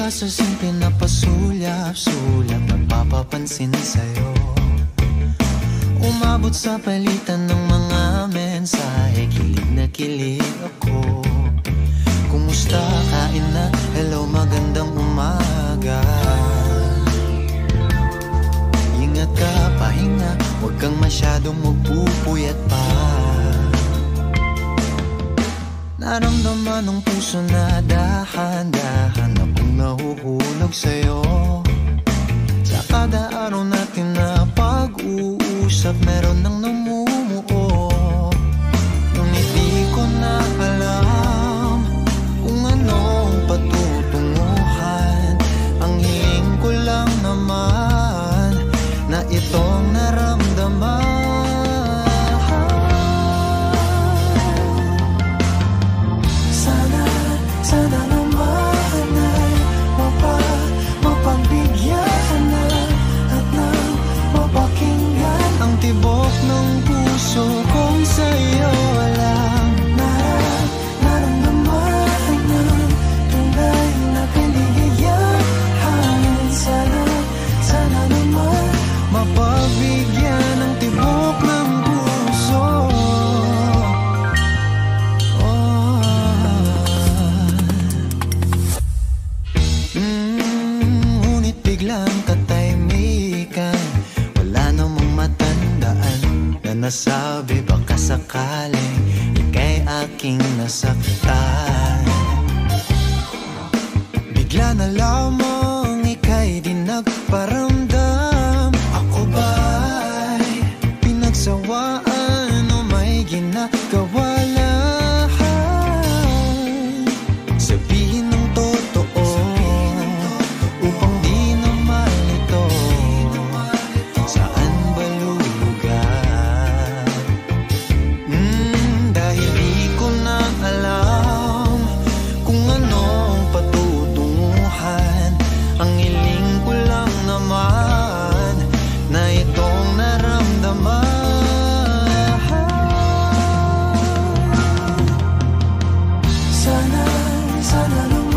sa simple na pasulyap-sulyap, nagpapapansin sa'yo. Umabot sa palitan ng mga mensahe, kilig na kilig ako. Kumusta, kain na, hello, magandang umaga. Ingat ka, pahinga, huwag kang masyadong magpupuyat pa. Naramdaman ng puso na dahan-dahan akong nahuhulog sa'yo. Sa kada araw natin na pag-uusap, meron nang namumuo. Ngunit di ko na alam kung anong patutunguhan. Ang hiling ko lang naman na itong naramdaman. Sana naman ay mapagbigyan na at nang mapakinggan ang tibok ng puso kong sa'yo lang naramdaman ng tunay na kaligayahan. Sana naman mapagbigyan ang tibok ng puso. Ngunit biglang katahimikan, wala namang matandaan na nasabi baka sakaling ika'y aking nasaktan. Bigla na lamang ika'y di nagparamdam. Ako ba'y pinagsawaan o may ginagawa lang? Sabihin ng totoo upang di na malito. Saan ba lulugar? Dahil di ko na alam kung anong patutunguhan. Ang hiling ko lang naman na itong naramdaman. Sana naman